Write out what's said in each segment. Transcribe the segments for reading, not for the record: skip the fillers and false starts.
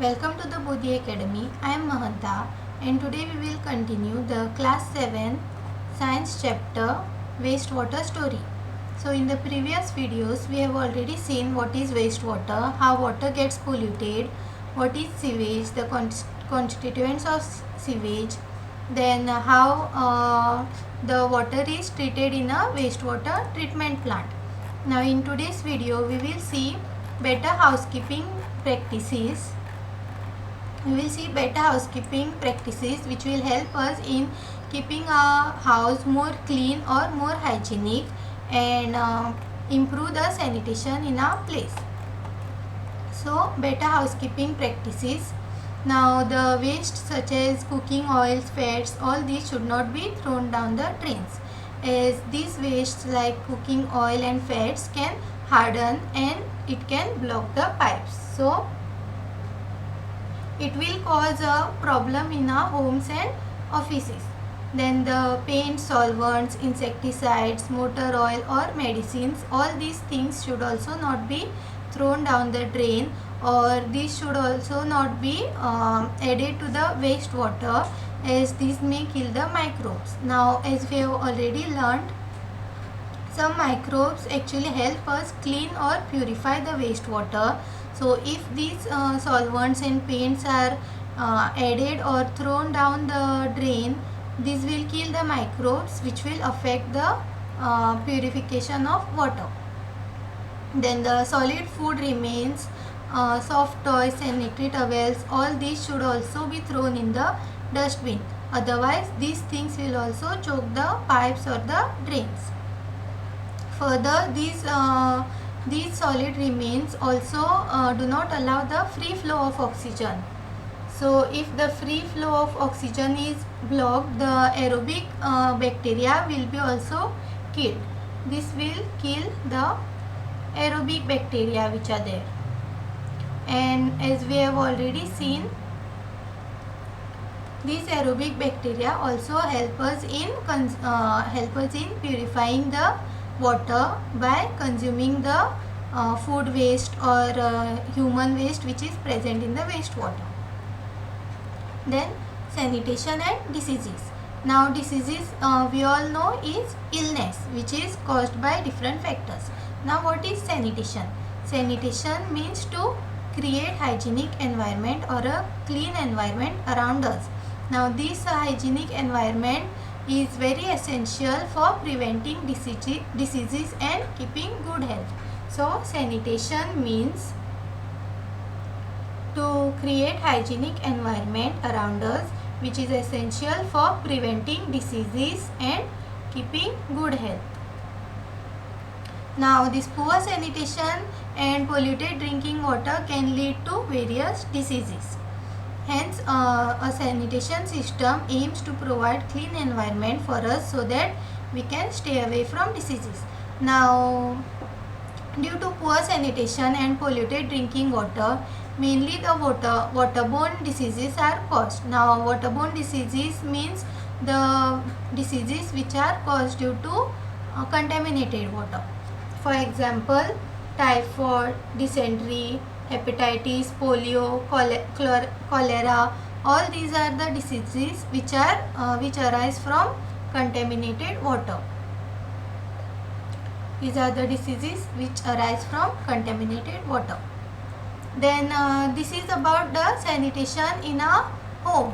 Welcome to the Bodhi Academy. I am Mahanta and today we will continue the class 7 science chapter wastewater story. So in the previous videos we have already seen what is wastewater, how water gets polluted, what is sewage, the constituents of sewage, then how the water is treated in a wastewater treatment plant. Now in today's video we will see better housekeeping practices. We will see better housekeeping practices which will help us in keeping our house more clean or more hygienic and improve the sanitation in our place. So better housekeeping practices. Now the waste such as cooking oils, fats, all these should not be thrown down the drains, as these wastes like cooking oil and fats can harden and it can block the pipes. So it will cause a problem in our homes and offices. Then the paint, solvents, insecticides, motor oil or medicines, all these things should also not be thrown down the drain, or these should also not be added to the wastewater, as these may kill the microbes. Now as we have already learned, some microbes actually help us clean or purify the wastewater. So if these solvents and paints are added or thrown down the drain, this will kill the microbes which will affect the purification of water. Then the solid food remains, soft toys, sanitary towels, all these should also be thrown in the dustbin. Otherwise these things will also choke the pipes or the drains. Further, these solid remains also do not allow the free flow of oxygen. So if the free flow of oxygen is blocked, the aerobic bacteria will be also killed. This will kill the aerobic bacteria which are there. And as we have already seen, these aerobic bacteria also help us in purifying the water by consuming the food waste or human waste which is present in the wastewater. Then sanitation and diseases. Now diseases we all know is illness which is caused by different factors. Now what is sanitation? Sanitation means to create hygienic environment or a clean environment around us. Now this hygienic environment is very essential for preventing diseases and keeping good health. So sanitation means to create hygienic environment around us which is essential for preventing diseases and keeping good health. Now this poor sanitation and polluted drinking water can lead to various diseases. Hence, a sanitation system aims to provide clean environment for us so that we can stay away from diseases. Now, due to poor sanitation and polluted drinking water, mainly the waterborne diseases are caused. Now, waterborne diseases means the diseases which are caused due to contaminated water. For example, typhoid, dysentery, hepatitis, polio, cholera, all these are the diseases which arise from contaminated water. These are the diseases which arise from contaminated water. Then this is about the sanitation in a home.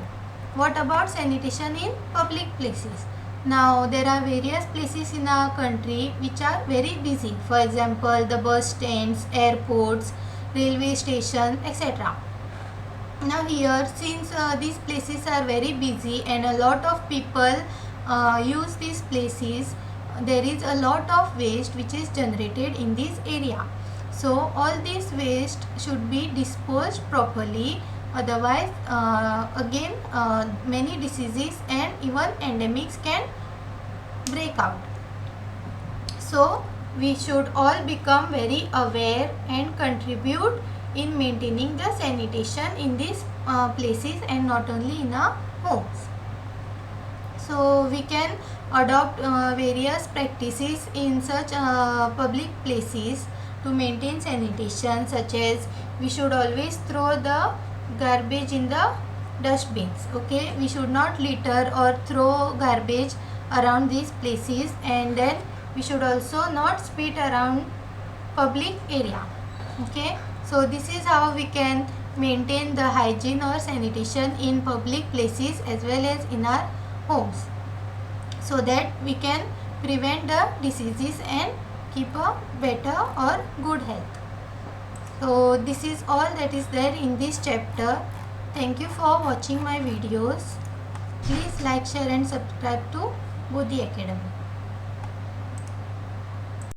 What about sanitation in public places? Now there are various places in our country which are very busy. For example, the bus stands, airports, railway station, etc. Now here, since these places are very busy and a lot of people use these places, there is a lot of waste which is generated in this area. So all this waste should be disposed properly, otherwise again many diseases and even endemics can break out. So we should all become very aware and contribute in maintaining the sanitation in these places and not only in our homes. So we can adopt various practices in such public places to maintain sanitation, such as we should always throw the garbage in the dustbins. Okay, we should not litter or throw garbage around these places, and then we should also not spit around public area. Okay, so this is how we can maintain the hygiene or sanitation in public places as well as in our homes, so that we can prevent the diseases and keep a better or good health. So this is all that is there in this chapter. Thank you for watching my videos. Please like, share and subscribe to Bodhi Academy.